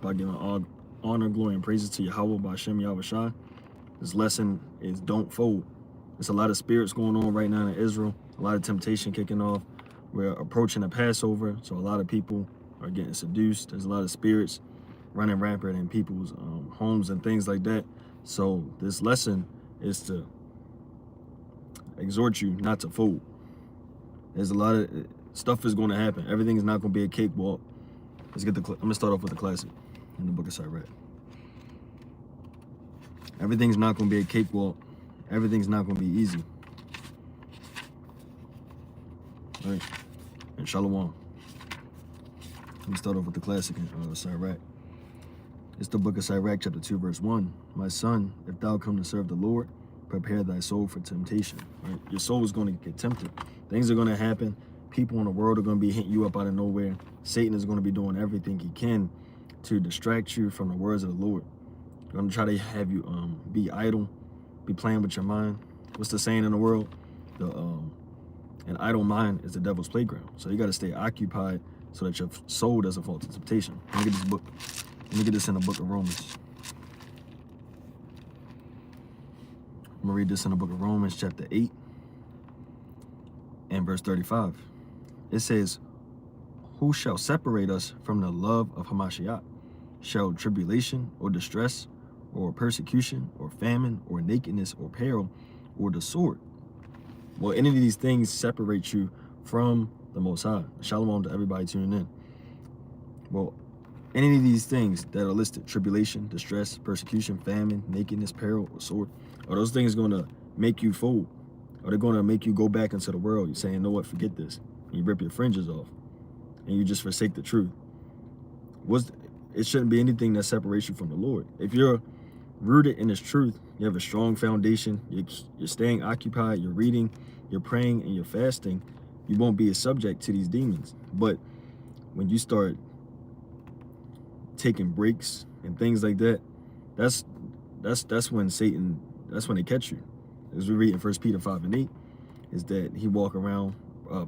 by giving all honor, glory, and praises to Yahweh by Shem Yahushua. This lesson is don't fold. There's a lot of spirits going on right now in Israel, a lot of temptation kicking off. We're approaching the Passover, so a lot of people are getting seduced. There's a lot of spirits running rampant in people's homes and things like that. So this lesson is to exhort you not to fold. There's a lot of stuff is going to happen. Everything is not going to be a cakewalk. Let's get I'm going to start off with the classic in the book of Sirach. Everything's not going to be a cakewalk. Everything's not going to be easy. All right. And Shalom. Let me start off with the classic in Sirach. It's the book of Sirach, chapter 2, verse 1. My son, if thou come to serve the Lord, prepare thy soul for temptation. Right? Your soul is going to get tempted. Things are going to happen. People in the world are going to be hitting you up out of nowhere. Satan is going to be doing everything he can to distract you from the words of the Lord. They're going to try to have you be idle, be playing with your mind. What's the saying in the world? An idle mind is the devil's playground. So you got to stay occupied so that your soul doesn't fall to temptation. Let me get this book. Let me get this in the book of Romans. I'm going to read this in the book of Romans, chapter 8 and verse 35. It says, who shall separate us from the love of Hamashiach? Shall tribulation or distress or persecution or famine or nakedness or peril or the sword? Well, any of these things separate you from the Most High. Shalom to everybody tuning in. Well, any of these things that are listed, tribulation, distress, persecution, famine, nakedness, peril, or sword, are those things going to make you fold? Are they going to make you go back into the world? You're saying, you know what, forget this. And you rip your fringes off. And you just forsake the truth. It shouldn't be anything that separates you from the Lord. If you're rooted in His truth, you have a strong foundation, you're staying occupied, you're reading, you're praying, and you're fasting, you won't be a subject to these demons. But when you start taking breaks and things like that, that's when Satan, that's when they catch you. As we read in 1 Peter 5 and 8, is that he walk around,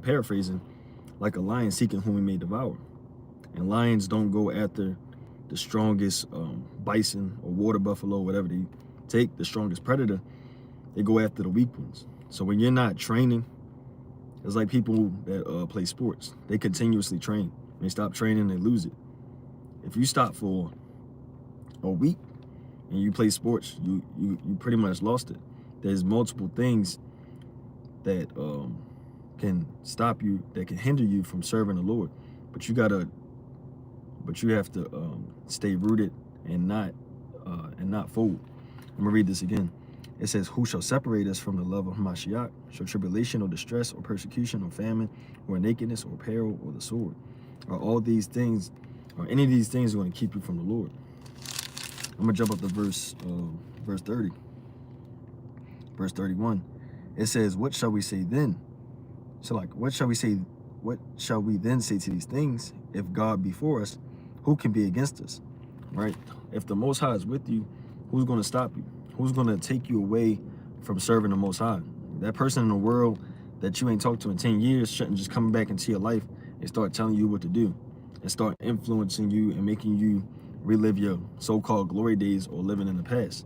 paraphrasing, like a lion seeking whom he may devour. And lions don't go after the strongest bison or water buffalo, whatever they take, the strongest predator. They go after the weak ones. So when you're not training, it's like people that play sports. They continuously train. When they stop training, they lose it. If you stop for a week and you play sports, you pretty much lost it. There's multiple things that can stop you, that can hinder you from serving the Lord. But you have to stay rooted and not fold. I'm gonna read this again. It says, who shall separate us from the love of Hamashiach? Shall tribulation or distress or persecution or famine or nakedness or peril or the sword? Are all these things, or any of these things, going to keep you from the Lord? I'm gonna jump up to verse 30. Verse 31. It says, what shall we say then? So what shall we say? What shall we then say to these things? If God be for us, who can be against us? Right? If the Most High is with you, who's going to stop you? Who's going to take you away from serving the Most High? That person in the world that you ain't talked to in 10 years shouldn't just come back into your life and start telling you what to do and start influencing you and making you relive your so-called glory days or living in the past.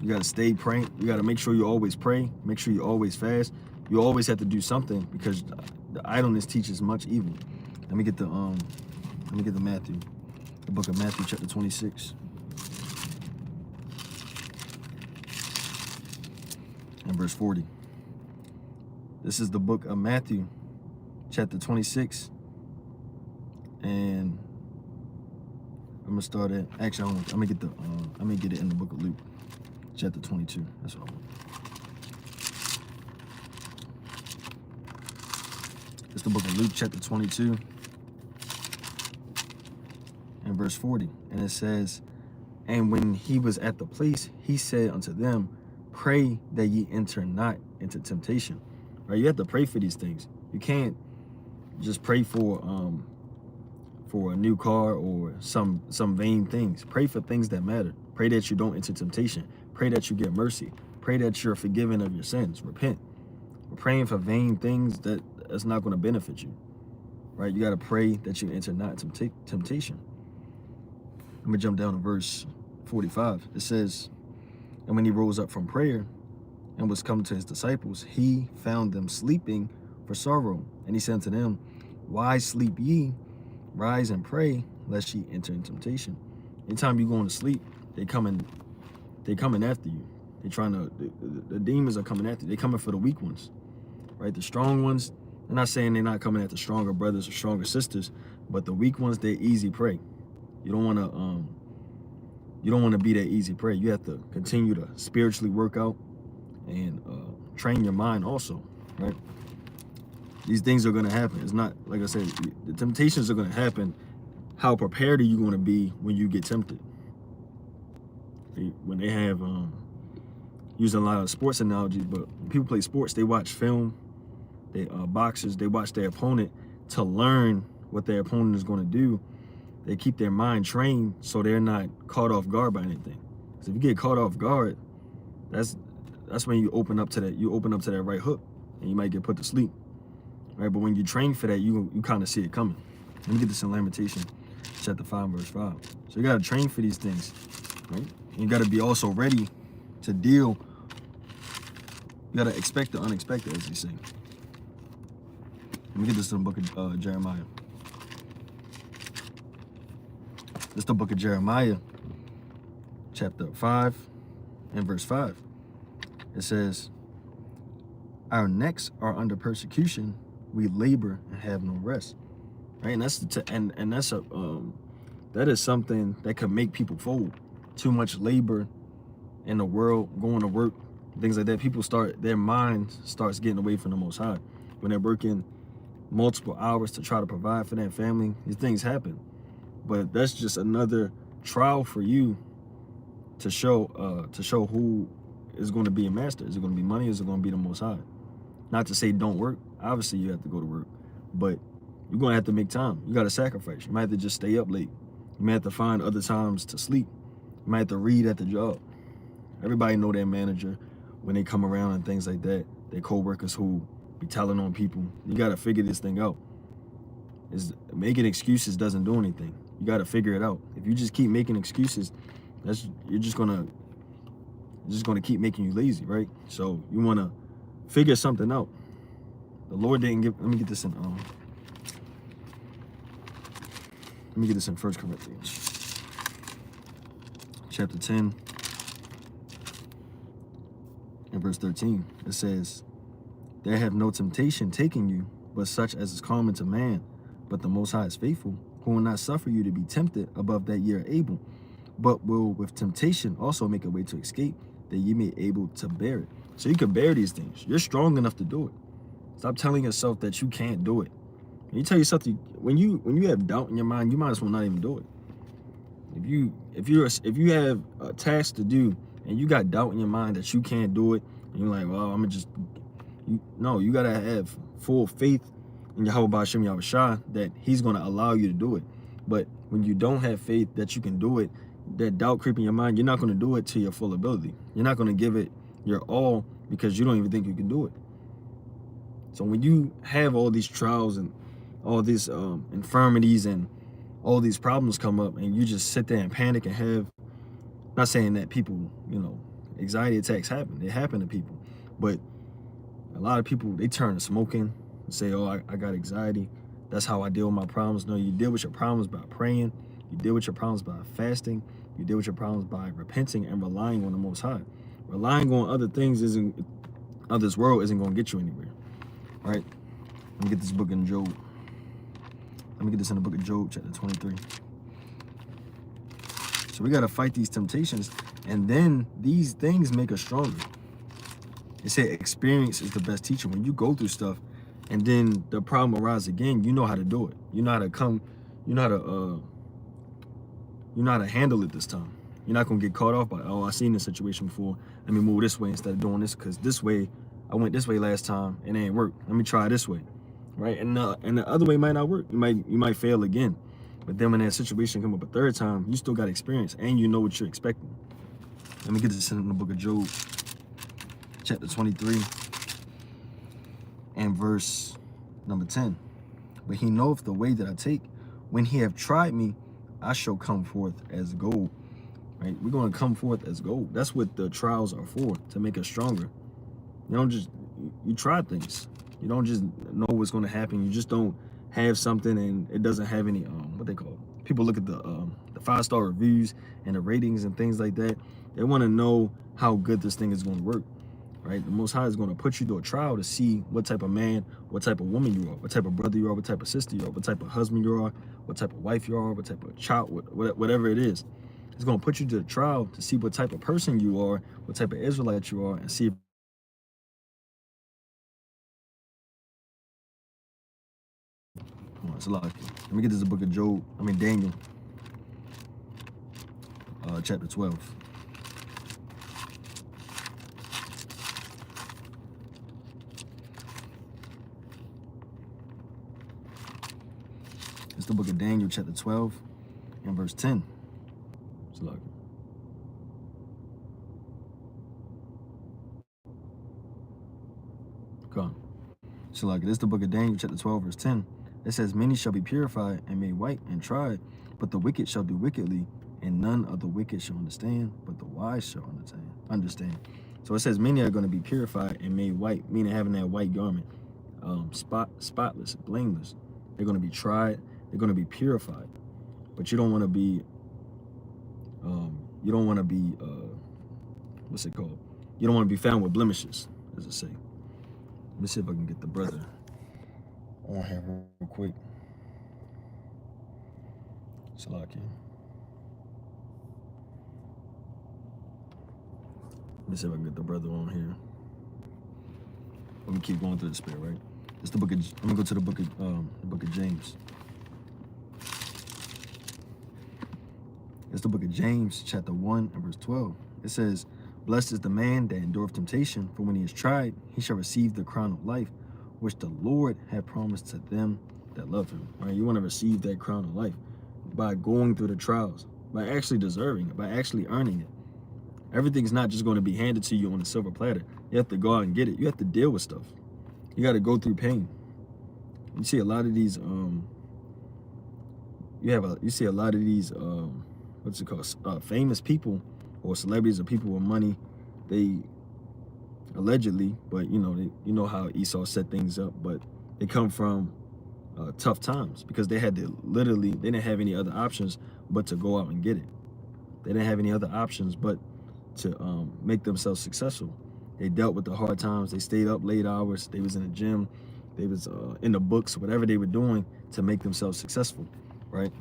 You got to stay praying. You got to make sure you always pray. Make sure you always fast. You always have to do something, because the idleness teaches much evil. Let me get the Matthew, the book of Matthew, chapter 26. And verse 40. This is the book of Matthew, chapter 26. And I'm gonna start at, actually, I'm gonna get it in the book of Luke, chapter 22. That's what I want. It's the book of Luke, chapter 22, and verse 40. And it says, and when he was at the place, he said unto them, pray that ye enter not into temptation. Right? You have to pray for these things. You can't just pray for a new car or some vain things. Pray for things that matter. Pray that you don't enter temptation. Pray that you get mercy. Pray that you're forgiven of your sins. Repent. We're praying for vain things that's not going to benefit you. Right? You got to pray that you enter not temptation. Let me jump down to verse 45. It says, and when he rose up from prayer and was come to his disciples, he found them sleeping for sorrow. And he said unto them, why sleep ye? Rise and pray, lest ye enter in temptation. Anytime you're going to sleep, they coming after you. They trying to, the demons are coming after you. They coming for the weak ones, right? The strong ones, they're not saying they're not coming after stronger brothers or stronger sisters, but the weak ones, they're easy prey. You don't want to be that easy prey. You have to continue to spiritually work out and train your mind also, right? These things are going to happen. It's not, like I said, the temptations are going to happen. How prepared are you going to be when you get tempted? When they have, using a lot of sports analogies, but when people play sports, they watch film. They boxers, they watch their opponent to learn what their opponent is going to do. They keep their mind trained so they're not caught off guard by anything. So if you get caught off guard, that's when you open up to that. You open up to that right hook, and you might get put to sleep. Right, but when you train for that, you kind of see it coming. Let me get this in Lamentation, chapter 5, verse 5. So you got to train for these things, right? And you got to be also ready to deal. You got to expect the unexpected, as they say. Let me get this in the book of Jeremiah. This is the book of Jeremiah, chapter 5 and verse 5. It says, our necks are under persecution. We labor and have no rest, right? And that's that is something that could make people fold. Too much labor in the world, going to work, things like that. Their mind starts getting away from the Most High when they're working multiple hours to try to provide for their family. These things happen, but that's just another trial for you to show who is going to be a master. Is it going to be money? Is it going to be the Most High? Not to say don't work. Obviously, you have to go to work, but you're going to have to make time. You got to sacrifice. You might have to just stay up late. You might have to find other times to sleep. You might have to read at the job. Everybody know their manager when they come around and things like that. Their co-workers who be telling on people. You got to figure this thing out. Making excuses doesn't do anything. You got to figure it out. If you just keep making excuses, you're just gonna keep making you lazy, right? So you want to figure something out. The Lord didn't give. Let me get this in 1 Corinthians, chapter 10 and verse 13. It says, there have no temptation taken you, but such as is common to man. But the Most High is faithful, who will not suffer you to be tempted above that ye are able, but will with temptation also make a way to escape, that ye may be able to bear it. So you can bear these things. You're strong enough to do it. Stop telling yourself that you can't do it. When you tell yourself when you have doubt in your mind, you might as well not even do it. If you have a task to do and you got doubt in your mind that you can't do it, and you're like, well, you gotta have full faith in Yahweh Ba'ashem Yahushua that He's gonna allow you to do it. But when you don't have faith that you can do it, that doubt creeping your mind, you're not gonna do it to your full ability. You're not gonna give it your all because you don't even think you can do it. So when you have all these trials and all these infirmities and all these problems come up, and you just sit there and panic and have, not saying that people, anxiety attacks happen. They happen to people. But a lot of people, they turn to smoking and say, oh, I got anxiety. That's how I deal with my problems. No, you deal with your problems by praying. You deal with your problems by fasting. You deal with your problems by repenting and relying on the Most High. Relying on other things of this world isn't going to get you anywhere. All right? Let me get this book in Job. Let me get this in the book of Job, chapter 23. So we got to fight these temptations, and then these things make us stronger. They say experience is the best teacher. When you go through stuff, and then the problem arises again, you know how to do it. You know how to handle it this time. You're not going to get caught off by, oh, I've seen this situation before. Let me move this way instead of doing this, because this way, I went this way last time and it ain't work. Let me try this way, right? And the other way might not work. You might fail again. But then when that situation come up a third time, you still got experience and you know what you're expecting. Let me get this in the book of Job, chapter 23 and verse number 10. But he knoweth the way that I take. When he have tried me, I shall come forth as gold. Right? We're going to come forth as gold. That's what the trials are for, to make us stronger. You don't just, you try things. You don't just know what's going to happen. You just don't have something and it doesn't have any, what they call it. People look at the 5-star reviews and the ratings and things like that. They want to know how good this thing is going to work, right? The Most High is going to put you through a trial to see what type of man, what type of woman you are, what type of brother you are, what type of sister you are, what type of husband you are, what type of wife you are, what type of child, whatever it is. It's going to put you to the trial to see what type of person you are, what type of Israelite you are, and see if it's a lot. Let me get this, the book of Daniel, chapter 12. It's the book of Daniel, chapter 12, and verse 10. It's a lot. Come on. So like this is the book of Daniel, chapter 12, verse 10. It says, many shall be purified and made white and tried, but the wicked shall do wickedly, and none of the wicked shall understand, but the wise shall understand. So it says many are going to be purified and made white, meaning having that white garment, spotless, blameless. They're going to be tried. They're going to be purified. But you don't want to be, what's it called? You don't want to be found with blemishes, as it say. Let me see if I can get the brother on here real quick. Salakia. Let me see if I can get the brother on here. Let me keep going through the spirit, right? It's the book of, I'm gonna go to the book of James. It's the book of James, chapter 1 and verse 12. It says, blessed is the man that endureth temptation, for when he is tried, he shall receive the crown of life, which the Lord had promised to them that love him. Right? You want to receive that crown of life by going through the trials, by actually deserving it, by actually earning it. Everything's not just going to be handed to you on a silver platter. You have to go out and get it. You have to deal with stuff. You got to go through pain. You see a lot of these, you see a lot of these, what's it called? Famous people or celebrities or people with money. They allegedly, but you know how Esau set things up, but they come from tough times because they had to they didn't have any other options but to go out and get it. They didn't have any other options but to make themselves successful. They dealt with the hard times. They stayed up late hours. They was in the gym. They was in the books, whatever they were doing to make themselves successful, right?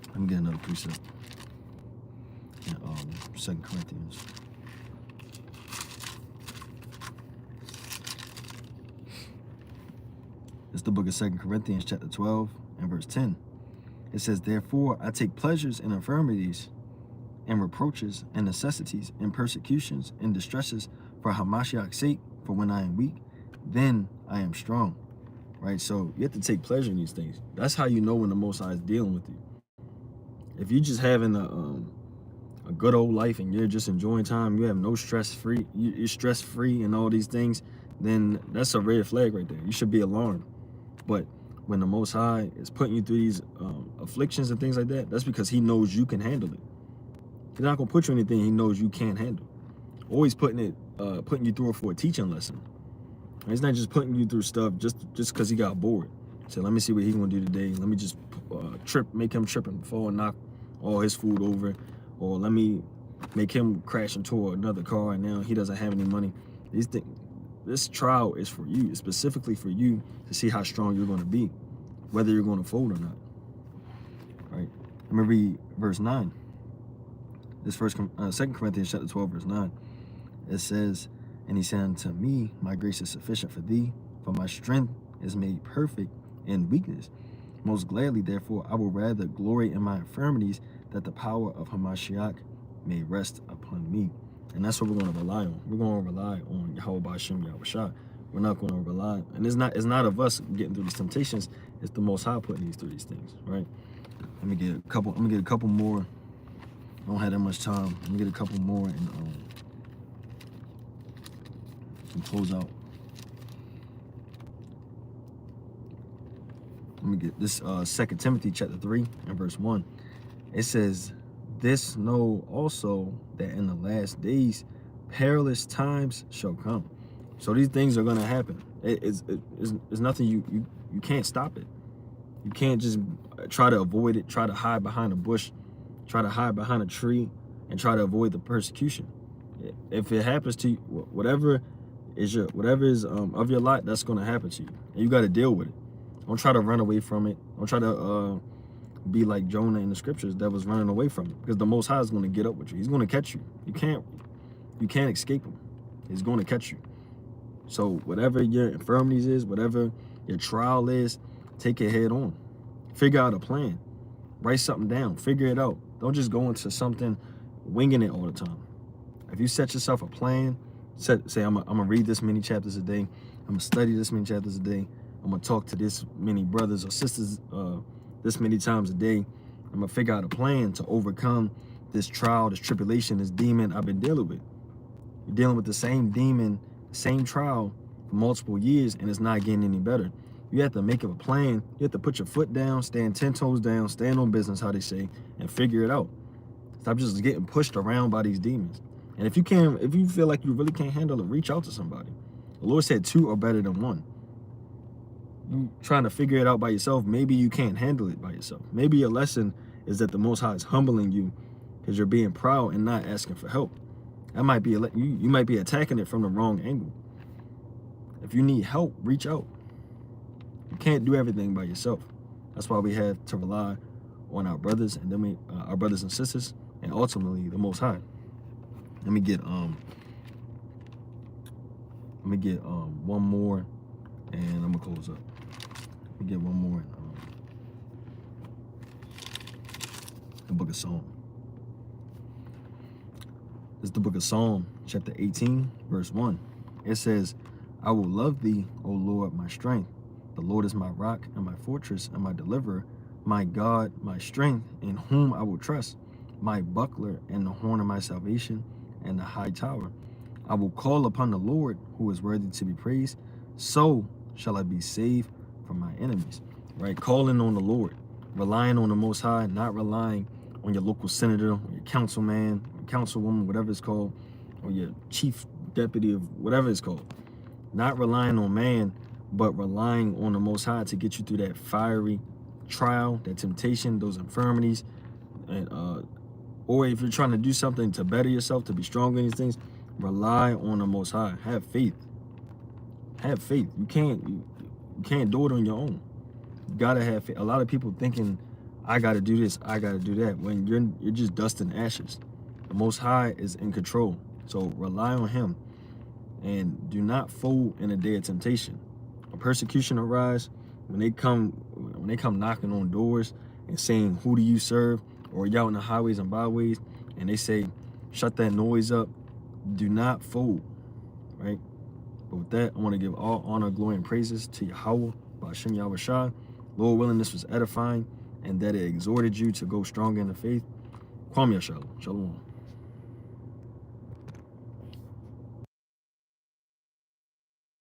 Let me get another precept. In 2 Corinthians. It's the book of 2 Corinthians, chapter 12 and verse 10. It says, therefore, I take pleasures in infirmities and reproaches and necessities and persecutions and distresses for Hamashiach's sake, for when I am weak, then I am strong. Right? So you have to take pleasure in these things. That's how you know when the Most High is dealing with you. If you're just having a good old life and you're just enjoying time, you have no stress-free, you're stress-free and all these things, then that's a red flag right there. You should be alarmed. But when the Most High is putting you through these afflictions and things like that, that's because he knows you can handle it. He's not gonna put you anything he knows you can't handle. Always putting you through it for a teaching lesson. And he's not just putting you through stuff just because he got bored. So let me see what he's gonna do today. Let me just make him trip and fall and knock all his food over, or let me make him crash into another car and now he doesn't have any money. These things. This trial is for you. It's specifically for you to see how strong you're going to be, whether you're going to fold or not. Right? Let me read verse 9. This 2 Corinthians chapter 12, verse 9. It says, and he said unto me, my grace is sufficient for thee, for my strength is made perfect in weakness. Most gladly, therefore, I will rather glory in my infirmities, that the power of Hamashiach may rest upon me. And that's what we're going to rely on. We're going to rely on Yahweh Hashem Yahushua. We're not going to rely, and it's not of us getting through these temptations. It's the Most High putting these through these things, right? Let me get a couple. I'm gonna get a couple more. I don't have that much time. Let me get a couple more and close out. Let me get this 2 Timothy chapter 3 and verse 1. It says, this know also that in the last days perilous times shall come. So these things are gonna happen. It's nothing you can't stop it. You can't just try to avoid it, try to hide behind a bush, try to hide behind a tree, and try to avoid the persecution. If it happens to you, whatever is of your lot, that's gonna happen to you, and you got to deal with it. Don't try to run away from it. Don't try to be like Jonah in the scriptures that was running away from it, because the Most High is going to get up with you. He's going to catch you. You can't escape him. He's going to catch you. So whatever your infirmities is, whatever your trial is, take it head on. Figure out a plan. Write something down. Figure it out. Don't just go into something winging it all the time. If you set yourself a plan, say I'm gonna read this many chapters a day. I'm gonna study this many chapters a day. I'm gonna talk to this many brothers or sisters this many times a day. I'm gonna figure out a plan to overcome this trial, this tribulation, this demon I've been dealing with. You're dealing with the same demon, same trial for multiple years, and it's not getting any better. You have to make up a plan. You have to put your foot down, stand 10 toes down, stand on business, how they say, and figure it out. Stop just getting pushed around by these demons. And if you feel like you really can't handle it, reach out to somebody. The Lord said 2 are better than 1. You trying to figure it out by yourself, maybe you can't handle it by yourself. Maybe your lesson is that the Most High is humbling you because you're being proud and not asking for help. That might be you might be attacking it from the wrong angle. If you need help, reach out. You can't do everything by yourself. That's why we have to rely on our brothers and then our brothers and sisters, and ultimately the Most High. Let me get one more, and I'm gonna close up. Let me get one more. The book of Psalm. This is the book of Psalm, chapter 18, verse 1. It says, I will love thee, O Lord, my strength. The Lord is my rock and my fortress and my deliverer, my God, my strength, in whom I will trust, my buckler and the horn of my salvation and the high tower. I will call upon the Lord, who is worthy to be praised. So shall I be saved from my enemies. Right? Calling on the Lord, relying on the Most High, not relying on your local senator, or your councilman, or councilwoman, whatever it's called, or your chief deputy of whatever it's called. Not relying on man, but relying on the Most High to get you through that fiery trial, that temptation, those infirmities, and or if you're trying to do something to better yourself, to be stronger in these things, rely on the Most High. Have faith. Have faith. You can't do it on your own. You gotta have faith. A lot of people thinking, I gotta do this, I gotta do that, when you're just dust and ashes. The Most High is in control. So rely on him. And do not fold in a day of temptation. When persecution arise, when they come knocking on doors and saying, who do you serve? Or y'all in the highways and byways, and they say, shut that noise up, do not fold, right? But with that, I want to give all honor, glory, and praises to Yahweh, Ba'ashem Yahweh Shah. Lord willing, this was edifying, and that it exhorted you to go stronger in the faith. Kwam Yashalom. Shalom.